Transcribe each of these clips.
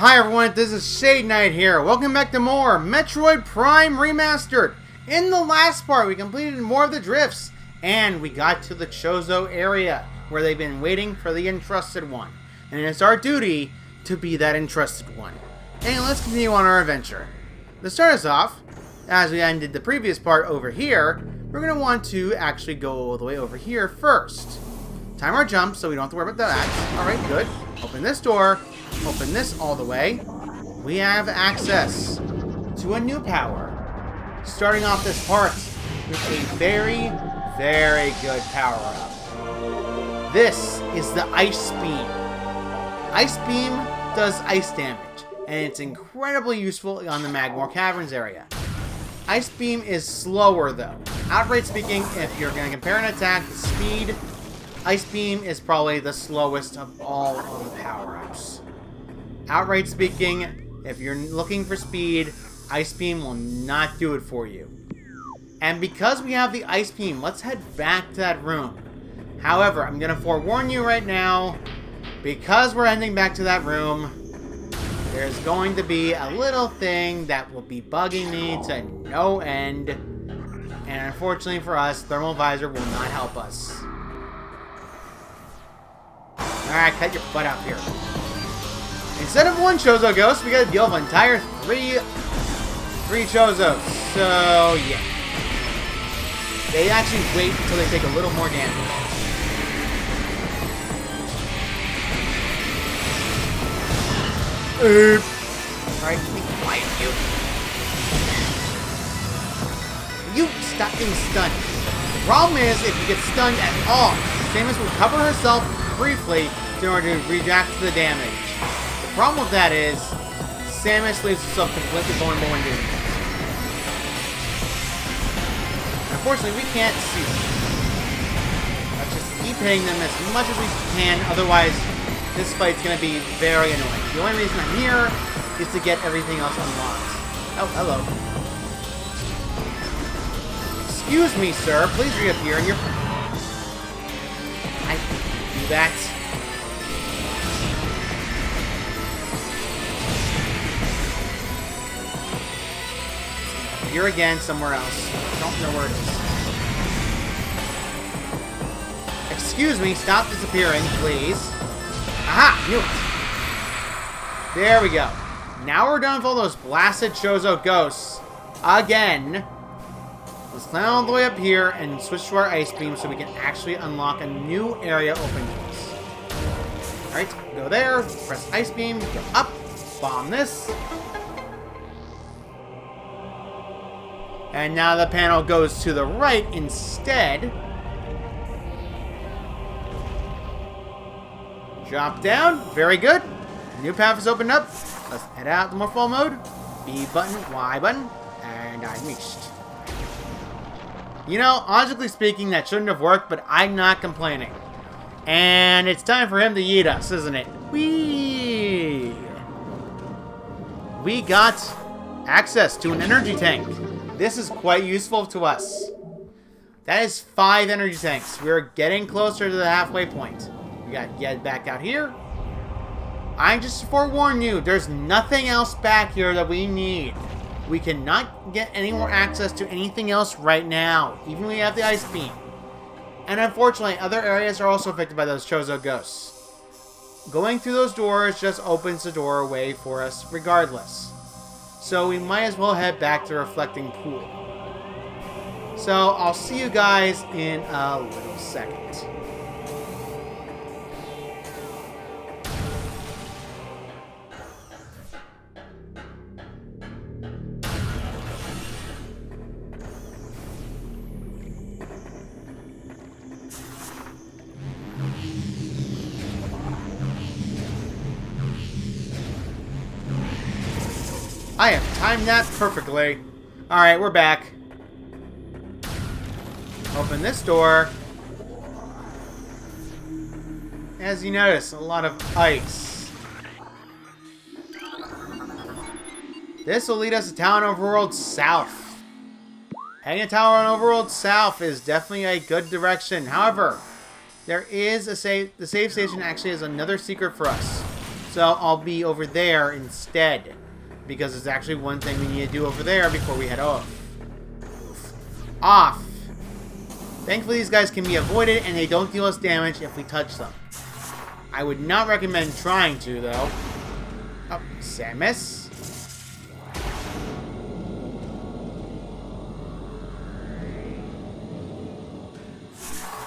Hi everyone, this is Shade Knight here. Welcome back to more Metroid Prime Remastered. In the last part, we completed more of the drifts, and we got to the Chozo area, where they've been waiting for the entrusted one. And it's our duty to be that entrusted one. And let's continue on our adventure. To start us off, as we ended the previous part over here, we're going to want to actually go all the way over here first. Time our jump so we don't have to worry about that. Alright, good. Open this door. Open this all the way. We have access to a new power. Starting off this part with a very, very good power-up. This is the Ice Beam. Ice Beam does ice damage, and it's incredibly useful on the Magmore Caverns area. Ice Beam is slower though. Outright speaking, if you're going to compare an attack to speed, Ice Beam is probably the slowest of all of the power-ups. Outright speaking, if you're looking for speed, Ice Beam will not do it for you. And because we have the Ice Beam, let's head back to that room. However, I'm going to forewarn you right now, because we're heading back to that room, there's going to be a little thing that will be bugging me to no end. And unfortunately for us, Thermal Visor will not help us. Alright, cut your butt out here. Instead of one Chozo Ghost, we gotta deal with entire three Chozos. So, yeah. They actually wait until they take a little more damage. Alright, be quiet, you. You stop being stunned. The problem is if you get stunned at all, Samus will cover herself briefly in order to react to the damage. The problem with that is Samus leaves herself completely vulnerable when doing that. Unfortunately, we can't see them. Let's just keep hitting them as much as we can, otherwise this fight's going to be very annoying. The only reason I'm here is to get everything else unlocked. Oh, hello. Excuse me, sir. Please reappear in your... I can do that. Here again, somewhere else. I don't know where it is. Excuse me, stop disappearing, please. Aha! Knew it. There we go. Now we're done with all those blasted Chozo Ghosts. Again. Let's climb all the way up here and switch to our Ice Beam so we can actually unlock a new area open to us. Alright, go there, press Ice Beam, go up, bomb this. And now the panel goes to the right instead. Drop down. Very good. New path is opened up. Let's head out to Morphle mode. B button, Y button, and I reached. You know, logically speaking, that shouldn't have worked, but I'm not complaining. And it's time for him to eat us, isn't it? We got access to an energy tank. This is quite useful to us. That is 5 energy tanks. We're getting closer to the halfway point. We got to get back out here. I just forewarn you, there's nothing else back here that we need. We cannot get any more access to anything else right now, even when we have the Ice Beam. And unfortunately, other areas are also affected by those Chozo Ghosts. Going through those doors just opens the doorway for us regardless. So we might as well head back to Reflecting Pool. So I'll see you guys in a little second. I have timed that perfectly. Alright, we're back. Open this door. As you notice, a lot of ice. This will lead us to Tailon Overworld South. Heading to Tailon Overworld South is definitely a good direction. However, there is a the save station actually has another secret for us. So I'll be over there instead. Because there's actually one thing we need to do over there before we head off. Off. Thankfully, these guys can be avoided and they don't deal us damage if we touch them. I would not recommend trying to, though. Oh, Samus.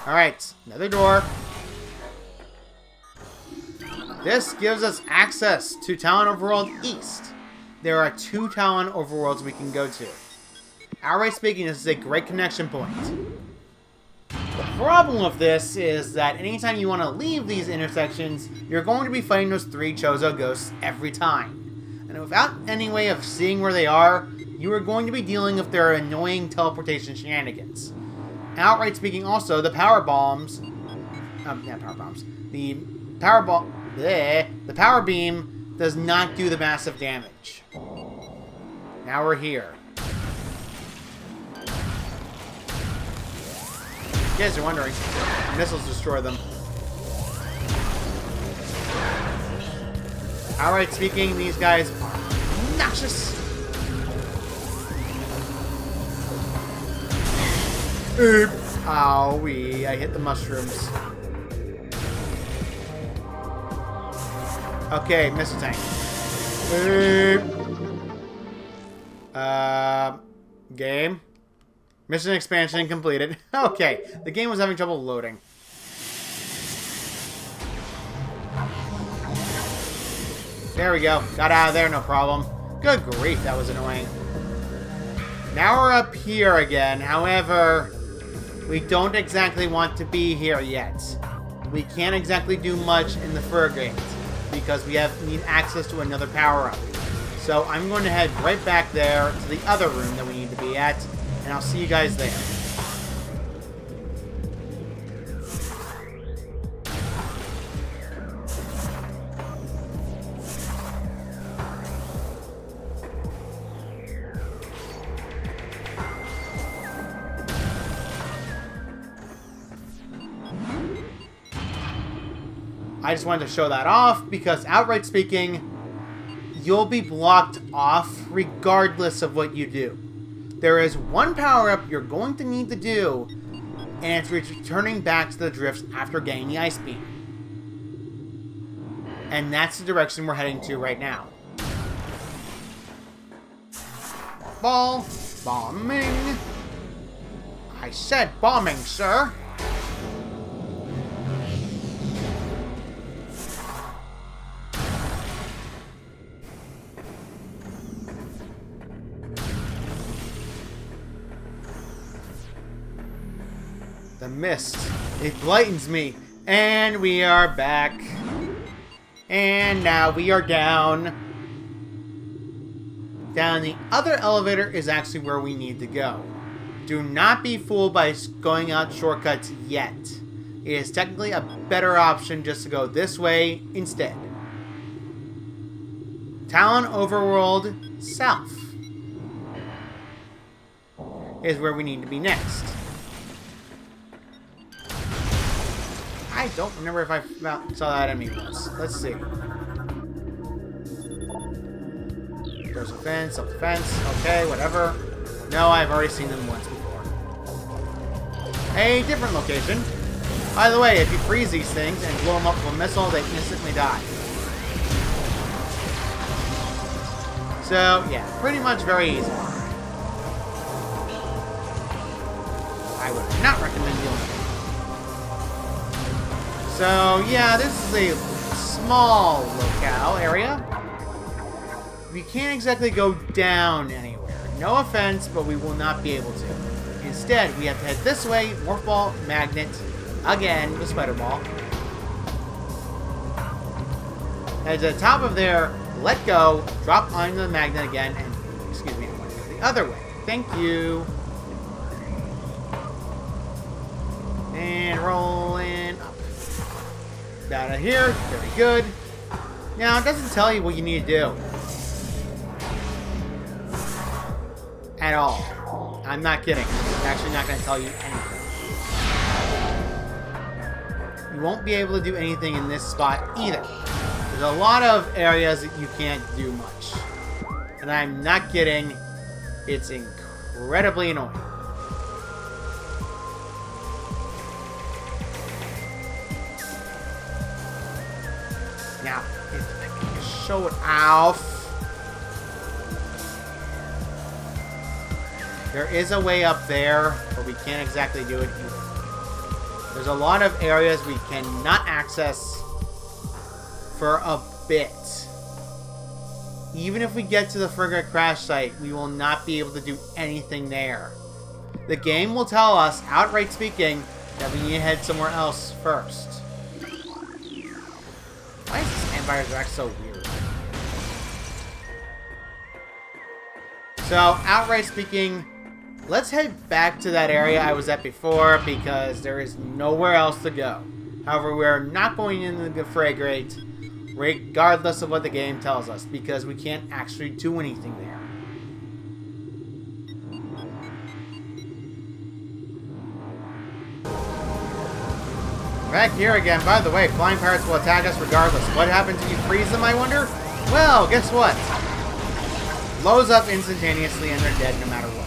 Alright, another door. This gives us access to Tailon Overworld East. There are 2 Tailon Overworlds we can go to. Outright speaking, this is a great connection point. The problem with this is that anytime you want to leave these intersections, you're going to be fighting those 3 Chozo ghosts every time. And without any way of seeing where they are, you are going to be dealing with their annoying teleportation shenanigans. Outright speaking, also, the power bombs... not power bombs. The power beam does not do the massive damage. Now we're here. You guys are wondering, missiles destroy them. Outright speaking, these guys are obnoxious. Oops. Owie, I hit the mushrooms. Okay, missile tank. Game. Mission expansion completed. Okay, the game was having trouble loading. There we go. Got out of there, no problem. Good grief, that was annoying. Now we're up here again. However, we don't exactly want to be here yet. We can't exactly do much in the fur gate because we need access to another power-up. So I'm going to head right back there to the other room that we need to be at, and I'll see you guys there. I just wanted to show that off because, outright speaking, you'll be blocked off regardless of what you do. There is one power-up you're going to need to do, and it's returning back to the drifts after getting the ice beam. And that's the direction we're heading to right now. Ball. Bombing. I said bombing, sir. The mist. It blightens me. And we are back. And now we are down. Down the other elevator is actually where we need to go. Do not be fooled by going out shortcuts yet. It is technically a better option just to go this way instead. Tailon Overworld South is where we need to be next. I don't remember if I saw that enemy once. Let's see. There's a fence, self-defense. Okay, whatever. No, I've already seen them once before. A different location. By the way, if you freeze these things and blow them up with a missile, they instantly die. So, yeah, pretty much very easy. I would not recommend dealing with it. So, yeah, this is a small locale area. We can't exactly go down anywhere. No offense, but we will not be able to. Instead, we have to head this way, Morph Ball, Magnet, again, the Spider Ball. Head to the top of there, let go, drop onto the Magnet again, and, excuse me, I want to go the other way. Thank you. And rolling up. Out of here. Very good. Now, it doesn't tell you what you need to do. At all. I'm not kidding. It's actually not going to tell you anything. You won't be able to do anything in this spot either. There's a lot of areas that you can't do much. And I'm not kidding. It's incredibly annoying. Now, if I can show it off. There is a way up there, but we can't exactly do it either. There's a lot of areas we cannot access for a bit. Even if we get to the frigate crash site, we will not be able to do anything there. The game will tell us, outright speaking, that we need to head somewhere else first. Why is this Empire Drac so weird? So, outright speaking, let's head back to that area I was at before because there is nowhere else to go. However, we're not going into the frigate regardless of what the game tells us because we can't actually do anything there. Back here again. By the way, flying pirates will attack us regardless. What happens if you freeze them, I wonder? Well, guess what? Blows up instantaneously and they're dead no matter what.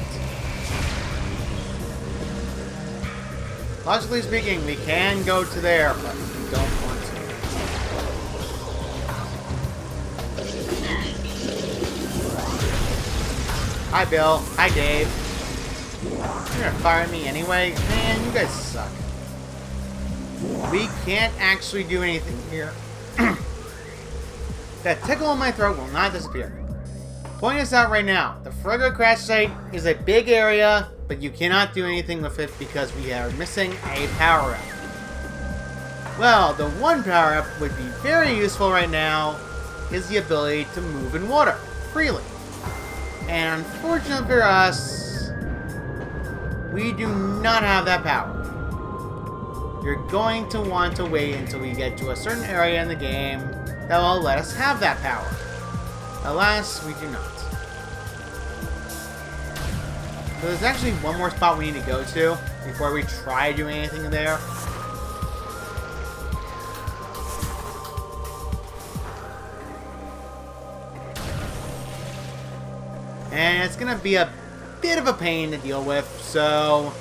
Logically speaking, we can go to there, but we don't want to. Hi, Bill. Hi, Dave. You're gonna fire at me anyway? Man, you guys suck. We can't actually do anything here. That tickle in my throat will not disappear. Point this out right now. The frigate crash site is a big area, but you cannot do anything with it because we are missing a power-up. Well, the one power-up would be very useful right now is the ability to move in water freely. And unfortunately for us, we do not have that power. You're going to want to wait until we get to a certain area in the game that will let us have that power. Alas, we do not. So there's actually one more spot we need to go to before we try doing anything there. And it's going to be a bit of a pain to deal with, so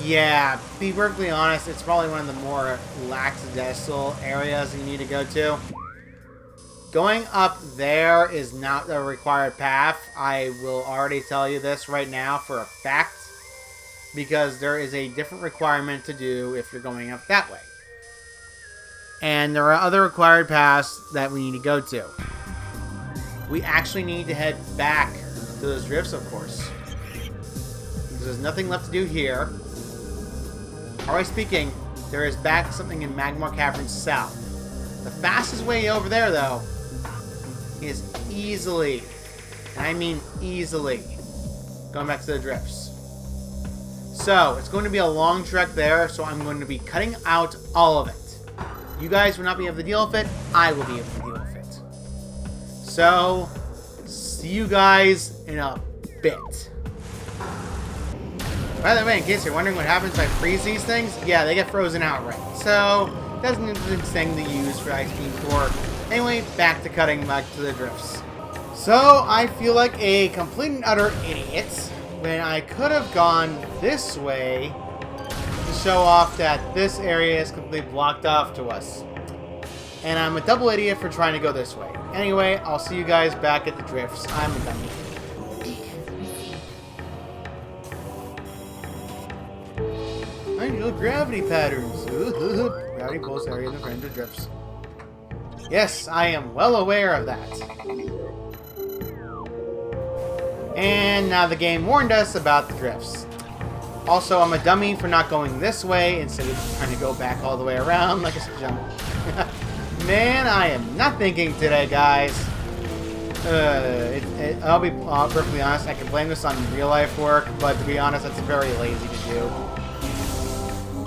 yeah, to be perfectly honest, it's probably one of the more lackadaisical areas you need to go to. Going up there is not the required path. I will already tell you this right now for a fact, because there is a different requirement to do if you're going up that way. And there are other required paths that we need to go to. We actually need to head back to those drifts, of course. Because there's nothing left to do here. Alright, speaking, there is back something in Magmar Caverns South. The fastest way over there, though, is easily, and I mean easily, going back to the drifts. So, it's going to be a long trek there, so I'm going to be cutting out all of it. You guys will not be able to deal with it, I will be able to deal with it. So, see you guys in a bit. By the way, in case you're wondering what happens if I freeze these things, yeah, they get frozen outright. So, that's an interesting thing to use for Ice Beam Core. Anyway, back to cutting back to the drifts. So, I feel like a complete and utter idiot when I could have gone this way to show off that this area is completely blocked off to us. And I'm a double idiot for trying to go this way. Anyway, I'll see you guys back at the drifts. I'm done. Unusual gravity patterns. Gravity pulse area in the front of drifts. Yes, I am well aware of that. And now the game warned us about the drifts. Also, I'm a dummy for not going this way instead of trying to go back all the way around like a jump. Man, I am not thinking today, guys. I'll be perfectly honest, I can blame this on real life work, but to be honest, that's very lazy to do.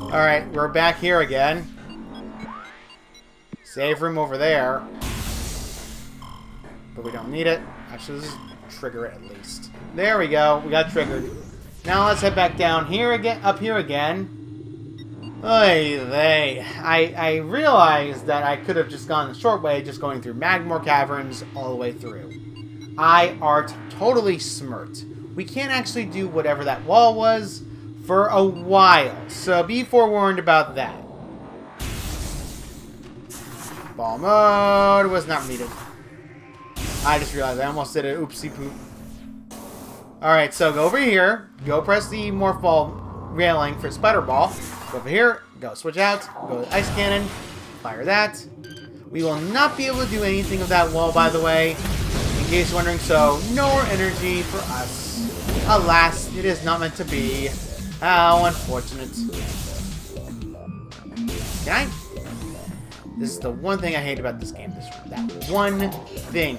Alright, we're back here again. Save room over there. But we don't need it. Actually, let's just trigger it at least. There we go. We got triggered. Now let's head back down here again, up here again. I realized that I could have just gone the short way, just going through Magmore Caverns all the way through. I art totally smirked. We can't actually do whatever that wall was for a while, so be forewarned about that. Ball mode was not needed. I just realized I almost did an oopsie poop. Alright, so go over here, go press the morph ball railing for spider ball. Go over here, go switch out, go to ice cannon, fire that. We will not be able to do anything with that wall, by the way. In case you're wondering, so no more energy for us. Alas, it is not meant to be. How unfortunate. Can I? This is the one thing I hate about this game. That one thing.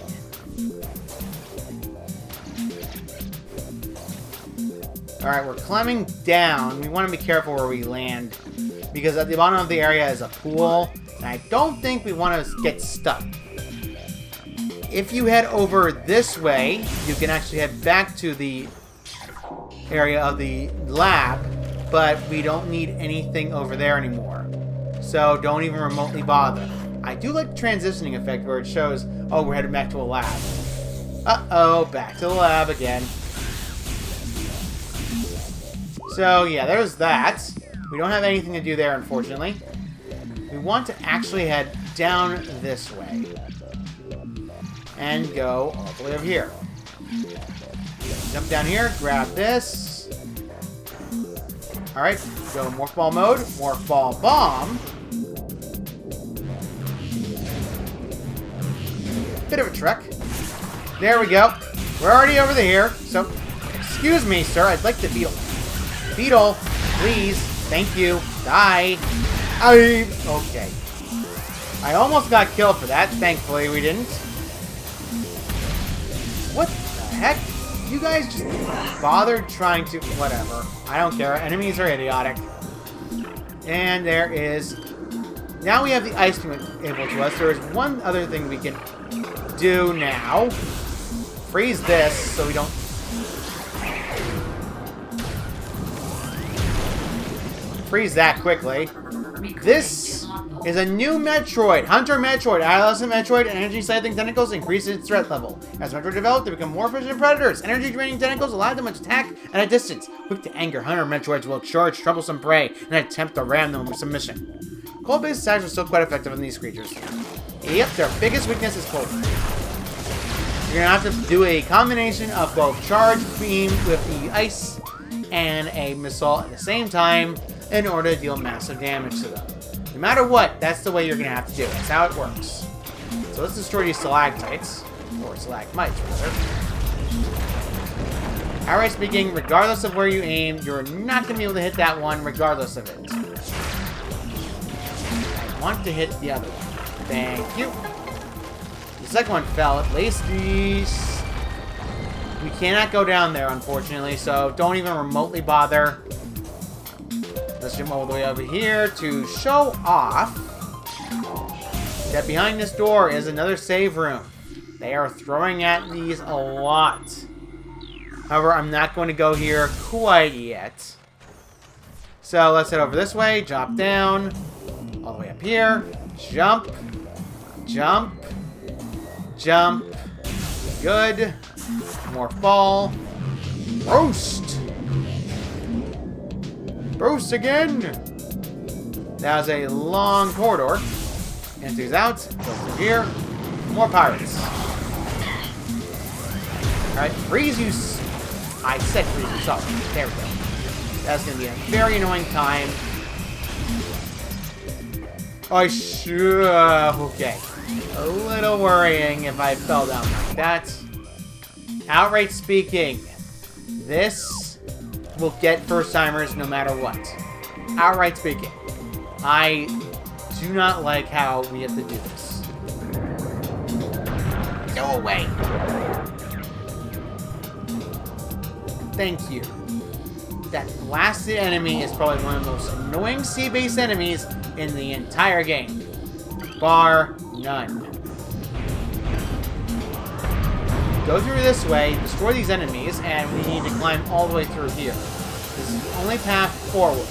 Alright, we're climbing down. We want to be careful where we land, because at the bottom of the area is a pool, and I don't think we want to get stuck. If you head over this way, you can actually head back to the area of the lab, but we don't need anything over there anymore. So don't even remotely bother. I do like the transitioning effect where it shows, oh, we're headed back to a lab. Uh-oh, back to the lab again. So, yeah, there's that. We don't have anything to do there, unfortunately. We want to actually head down this way. And go all the way over here. Jump down here, grab this. Alright, go Morph Ball mode. Morph Ball Bomb. Bit of a trek. There we go. We're already over here. So, excuse me, sir. I'd like to beetle. Beetle, please. Thank you. Die. Okay. I almost got killed for that. Thankfully, we didn't. What the heck? You guys just bothered trying to... Whatever. I don't care. Enemies are idiotic. And there is... Now we have the ice beam able to us. There is one other thing we can do now. Freeze this so we don't... Freeze that quickly. This is a new Metroid. Hunter Metroid. Adolescent Metroid energy cycling tentacles increase its threat level. As Metroid develop, they become more efficient predators. Energy draining tentacles allow them to attack at a distance. Quick to anger, Hunter Metroids will charge troublesome prey and attempt to ram them with submission. Cold-based attacks are still quite effective on these creatures. Yep, their biggest weakness is cold. You're gonna have to do a combination of both charge beam with the ice and a missile at the same time in order to deal massive damage to them. No matter what, that's the way you're going to have to do it. That's how it works. So let's destroy these stalactites. Or stalagmites, rather. Outright speaking, regardless of where you aim, you're not going to be able to hit that one regardless of it. I want to hit the other one. Thank you. The second one fell, at least. We cannot go down there, unfortunately, so don't even remotely bother. Let's jump all the way over here to show off that behind this door is another save room. They are throwing at these a lot. However, I'm not going to go here quite yet. So let's head over this way, drop down, all the way up here, jump, jump, jump, good, more fall, roast. Roast again! That was a long corridor. Enters out. Go through here. More pirates. Alright, freeze you... I said freeze you. Sorry. There we go. That's going to be a very annoying time. Okay. A little worrying if I fell down like that. Outright speaking, this... will get first-timers no matter what. Outright speaking. I do not like how we have to do this. Go away. Thank you. That blasted enemy is probably one of the most annoying sea-based enemies in the entire game. Bar none. Go through this way, destroy these enemies, and we need to climb all the way through here. This is the only path forward.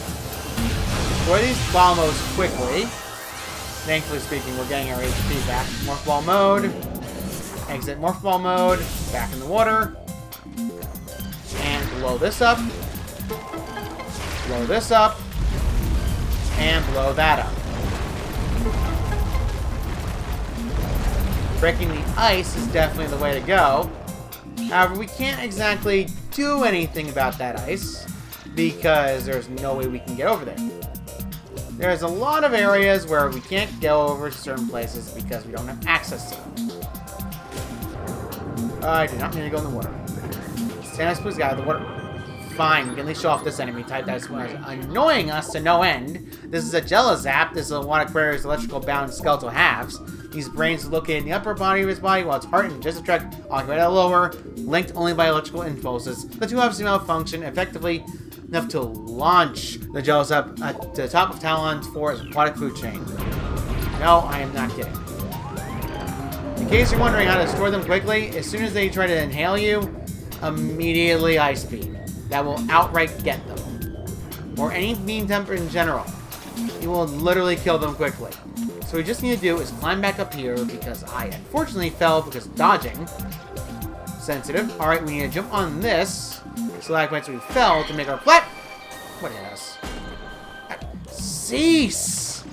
destroy these ball modes quickly. Thankfully speaking, we're getting our HP back. Morph ball mode. Exit morph ball mode. Back in the water. And blow this up. Blow this up. And blow that up. Breaking the ice is definitely the way to go. However, we can't exactly do anything about that ice because there's no way we can get over there. There's a lot of areas where we can't go over to certain places because we don't have access to them. I do not need to go in the water. Stannis, please get out of the water. Fine, we can at least show off this enemy type that's annoying us to no end. This is a Jelozap. This is a one of Aquarius electrical bound skeletal halves. These brains are located in the upper body of his body, while its heart and digestive tract occupy the lower, linked only by electrical impulses. The two obviously malfunction effectively enough to launch the Jelozap at the top of Tailon IV's aquatic food chain. No, I am not kidding. In case you're wondering how to destroy them quickly, as soon as they try to inhale you, immediately ice beam. That will outright get them. Or any beam temper in general. You will literally kill them quickly. So what we just need to do is climb back up here because I unfortunately fell because dodging. Sensitive. Alright, we need to jump on this. So like once we fell to make our flat. What is? Cease!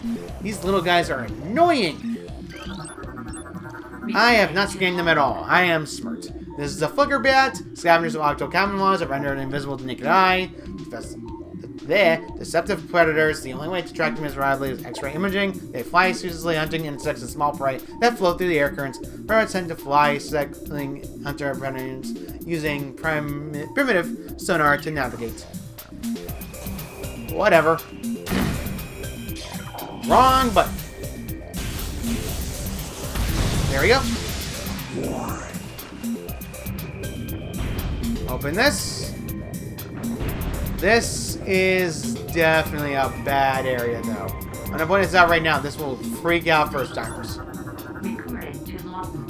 These little guys are annoying. I have not scanned them at all. I am smart. This is a flicker bat. Scavengers of octo camouflage are rendered invisible to the naked eye. Deceptive predators. The only way to track them is reliably with X-ray imaging. They fly ceaselessly, hunting insects and small prey that float through the air currents. Rabbits tend to fly, cycling hunter predators using primitive sonar to navigate. Whatever. Wrong button. There we go. Open this. This is definitely a bad area, though. I'm gonna point this out right now. This will freak out first-timers.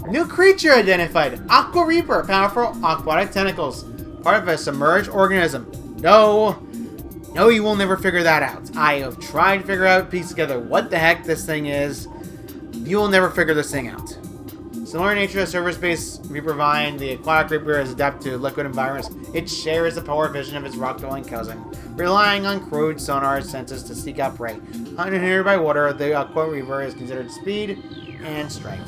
New creature identified. Aqua Reaper. Powerful aquatic tentacles. Part of a submerged organism. No. No, you will never figure that out. I have tried to figure out, piece together what the heck this thing is. You will never figure this thing out. Similar in nature to surface-based Reaper Vine, the aquatic Reaper is adapted to liquid environments. It shares the polar vision of its rock-dwelling cousin, relying on crude sonar senses to seek out prey. Unhindered by water, the aqua Reaper is considered speed and strength.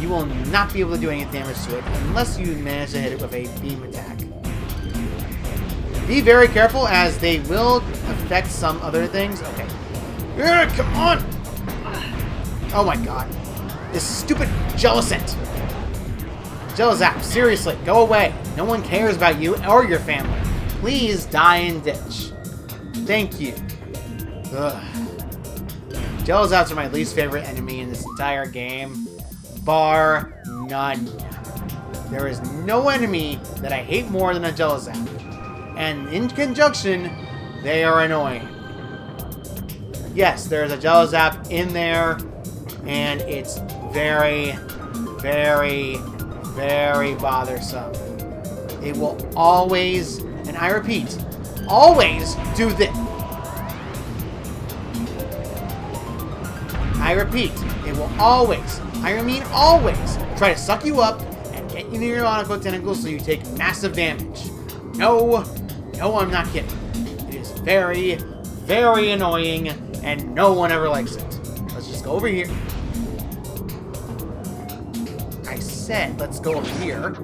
You will not be able to do any damage to it unless you manage to hit it with a beam attack. Be very careful, as they will affect some other things. Okay. Come on! Oh my god. This stupid Jelozap, seriously, go away. No one cares about you or your family. Please die in ditch. Thank you. Ugh. Jelozaps are my least favorite enemy in this entire game. Bar none. There is no enemy that I hate more than a Jelozap. And in conjunction, they are annoying. Yes, there's a Jelozap in there, and it's very, very, very bothersome. It will always, and I repeat, always do this. I repeat, it will always, I mean always, try to suck you up and get you near your aqua tentacles so you take massive damage. No, I'm not kidding. It is very, very annoying, and no one ever likes it. Let's just go over here. I said, let's go over here.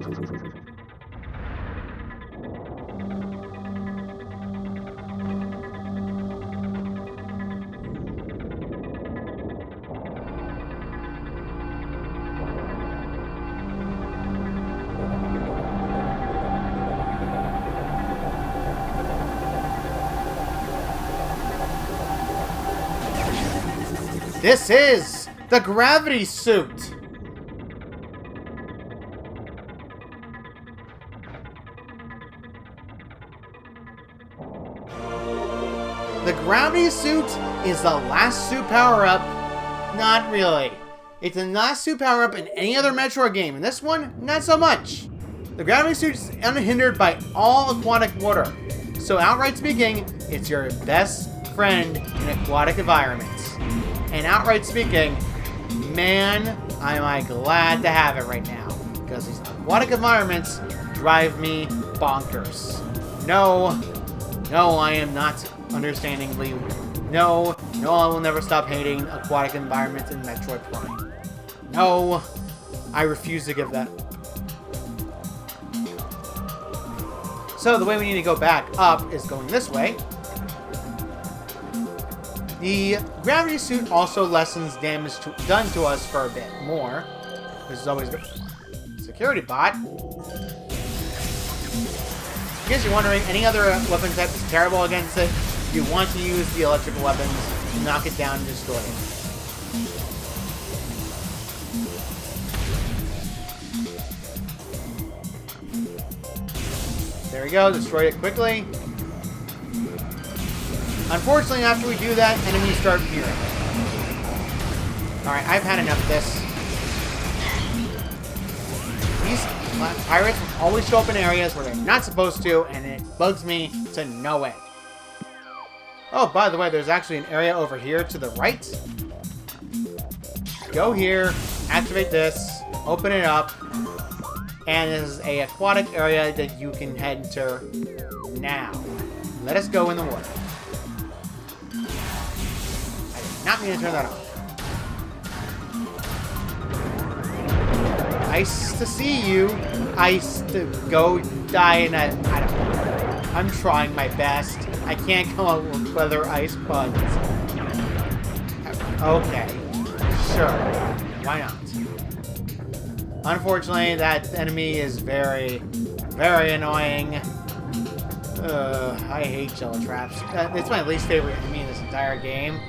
This is the gravity suit. The gravity suit is the last suit power-up. Not really. It's the last suit power-up in any other Metroid game. In this one, not so much. The gravity suit is unhindered by all aquatic water. So outright speaking, it's your best friend in aquatic environments. And outright speaking, man, am I glad to have it right now. Because these aquatic environments drive me bonkers. No, I am not understandingly. No, I will never stop hating aquatic environments in Metroid Prime. No, I refuse to give that. So the way we need to go back up is going this way. The gravity suit also lessens damage done to us for a bit more. This is always good. Security bot. In case you're wondering, any other weapon type is terrible against it. You want to use the electrical weapons, knock it down, and destroy it. There we go, destroy it quickly. Unfortunately, after we do that, enemies start appearing. Alright, I've had enough of this. These pirates will always show up in areas where they're not supposed to, and it bugs me to no end. Oh, by the way, there's actually an area over here to the right. Go here, activate this, open it up, and this is an aquatic area that you can head to now. Let us go in the water. I did not mean to turn that off. Nice to see you. Ice to go die in a... I don't know. I'm trying my best. I can't come up with weather ice puns. Okay. Sure. Why not? Unfortunately, that enemy is very, very annoying. I hate jello traps. It's my least favorite enemy in this entire game.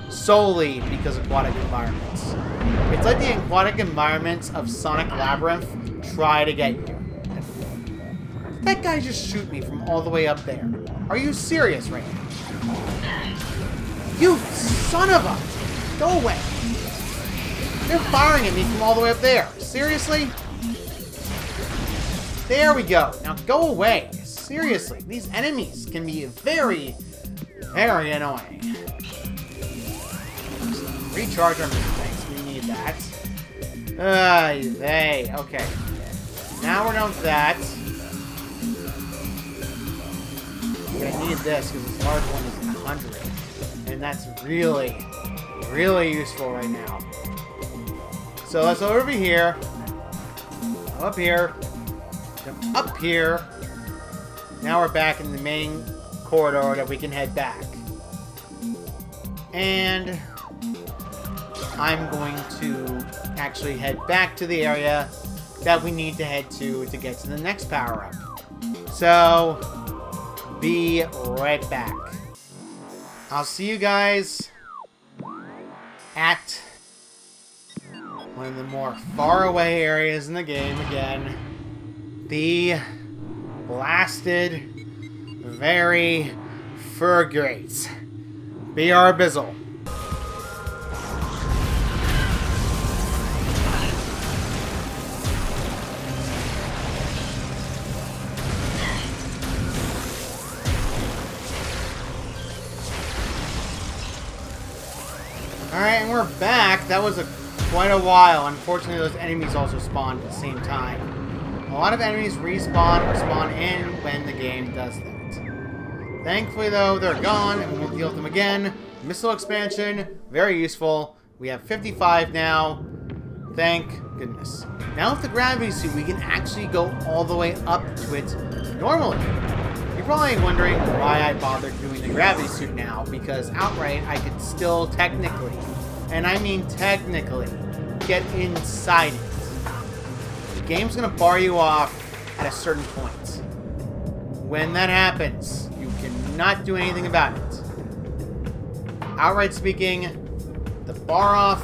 Solely because of aquatic environments. It's like the aquatic environments of Sonic Labyrinth try to get you. That guy just shoot me from all the way up there. Are you serious right now? You son of a... Go away. They're firing at me from all the way up there. Seriously? There we go. Now go away. Seriously. These enemies can be very, very annoying. Recharge our thanks. We need that. Okay. Now we're done with that. I need this because this large one is 100. And that's really, really useful right now. So let's go over here. Up here. Jump up here. Now we're back in the main corridor that we can head back. And I'm going to actually head back to the area that we need to head to get to the next power-up. So, be right back. I'll see you guys at one of the more faraway areas in the game again. The blasted, very fur grates. BR Bizzle. Alright, and we're back. That was quite a while. Unfortunately, those enemies also spawned at the same time. A lot of enemies respawn or spawn in when the game does that. Thankfully, though, they're gone, and we won't deal with them again. Missile expansion, very useful. We have 55 now. Thank goodness. Now with the gravity suit, we can actually go all the way up to it normally. You're probably wondering why I bothered doing the gravity suit now, because outright I could still technically, and I mean technically, get inside it. The game's gonna bar you off at a certain point. When that happens, you cannot do anything about it. Outright speaking, the bar off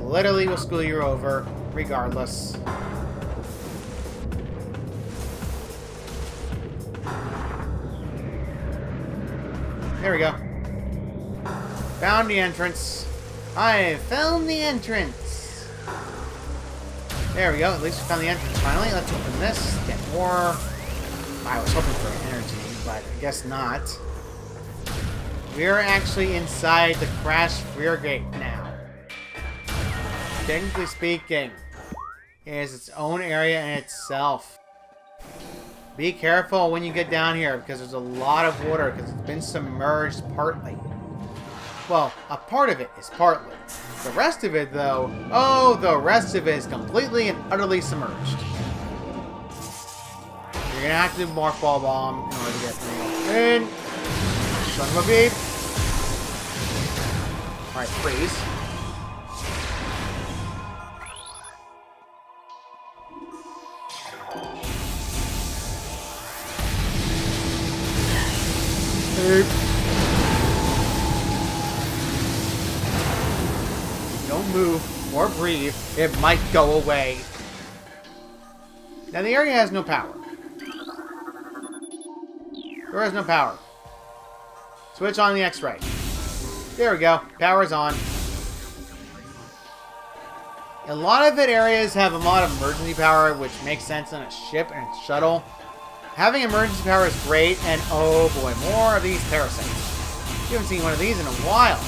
literally will screw you over, regardless. There we go. Found the entrance. I found the entrance. There we go. At least we found the entrance finally. Let's open this. Get more. I was hoping for energy, but I guess not. we're actually inside the crash rear gate now. Technically speaking, it is its own area in itself. Be careful when you get down here because there's a lot of water because it's been submerged partly. Well, a part of it is partly. The rest of it, though, oh, the rest of it is completely and utterly submerged. You're gonna have to do Morph Ball Bomb in order to get in. Son of a beep. Alright, freeze. Don't move or breathe. It might go away. Now the area has no power. There is no power. Switch on the X-ray. There we go. Power's on. A lot of areas have a lot of emergency power, which makes sense on a ship and a shuttle. Having emergency power is great, and oh boy, more of these parasites. You haven't seen one of these in a while.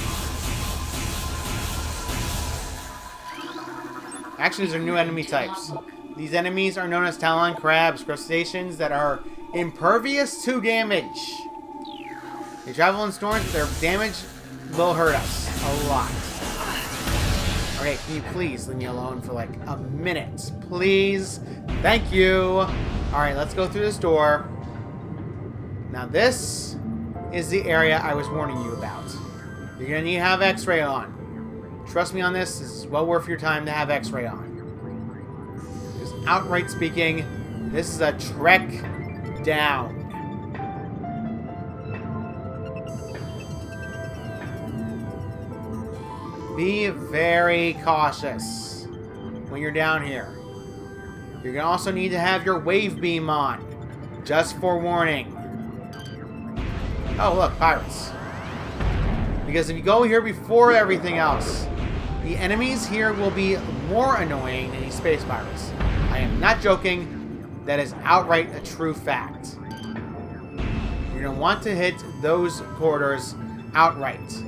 Actually, these are new enemy types. These enemies are known as Tailon crabs, crustaceans that are impervious to damage. They travel in storms, but their damage will hurt us a lot. Alright, can you please leave me alone for like a minute? Please? Thank you! Alright, let's go through this door. Now this is the area I was warning you about. You're gonna need to have X-ray on. Trust me on this, this is well worth your time to have X-ray on. Because outright speaking, this is a trek down. Be very cautious when you're down here. You're going to also need to have your wave beam on. Just forewarning. Oh, look, pirates. Because if you go here before everything else, the enemies here will be more annoying than these space pirates. I am not joking. That is outright a true fact. You're going to want to hit those corridors outright.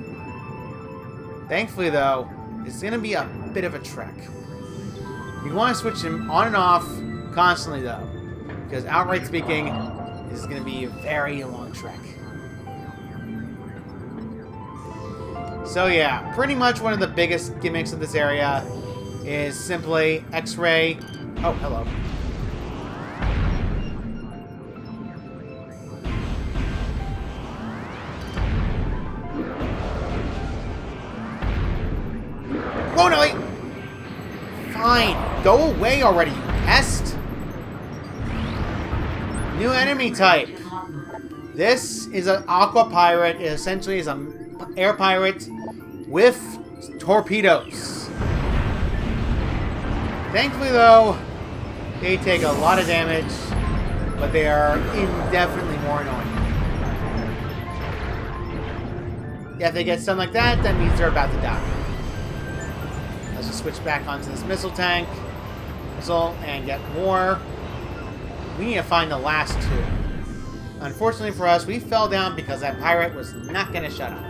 Thankfully, though, it's going to be a bit of a trek. You want to switch them on and off constantly, though. Because outright speaking, this is going to be a very long trek. So yeah, pretty much one of the biggest gimmicks of this area is simply X-ray. Oh, hello. Oh no, wait! Fine. Go away already, you pest! New enemy type. This is an aqua pirate. It essentially is an air pirate with torpedoes. Thankfully, though, they take a lot of damage, but they are indefinitely more annoying. Yeah, if they get something like that, that means they're about to die. Let's just switch back onto this missile tank. Missile, and get more. We need to find the last two. Unfortunately for us, we fell down because that pirate was not going to shut up.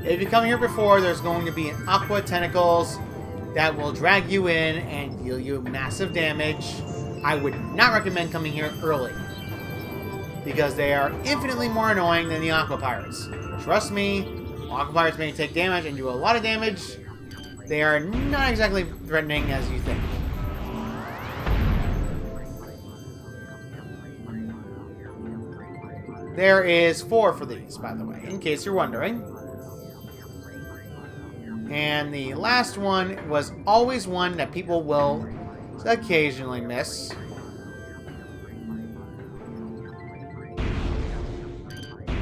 If you come here before, there's going to be an aqua tentacles that will drag you in and deal you massive damage. I would not recommend coming here early, because they are infinitely more annoying than the aqua pirates. Trust me, aqua pirates may take damage and do a lot of damage. They are not exactly threatening as you think. There is 4 for these, by the way, in case you're wondering. And the last one was always one that people will occasionally miss.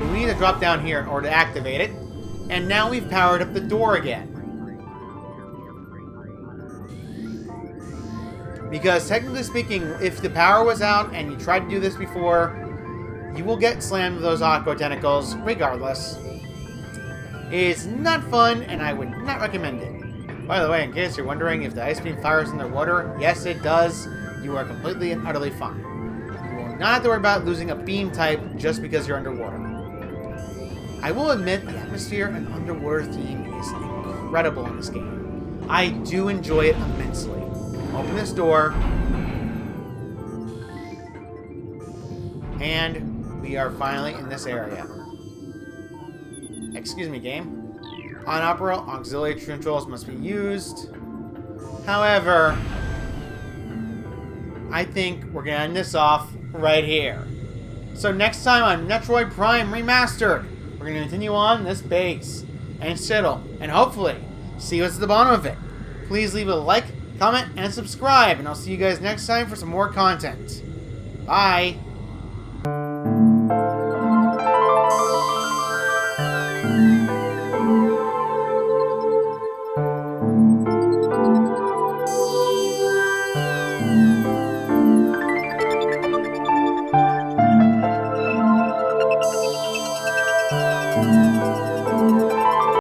We need to drop down here in order to activate it. And now we've powered up the door again. Because technically speaking, if the power was out and you tried to do this before, you will get slammed with those aqua tentacles regardless. It's not fun, and I would not recommend it. By the way, in case you're wondering if the ice beam fires underwater, yes it does. You are completely and utterly fine. You will not have to worry about losing a beam type just because you're underwater. I will admit the atmosphere and underwater theme is incredible in this game. I do enjoy it immensely. Open this door. And we are finally in this area. Excuse me, game. Unoperable auxiliary controls must be used. However, I think we're going to end this off right here. So next time on Metroid Prime Remastered, we're going to continue on this base and settle and hopefully see what's at the bottom of it. Please leave a like, comment, and subscribe, and I'll see you guys next time for some more content. Bye!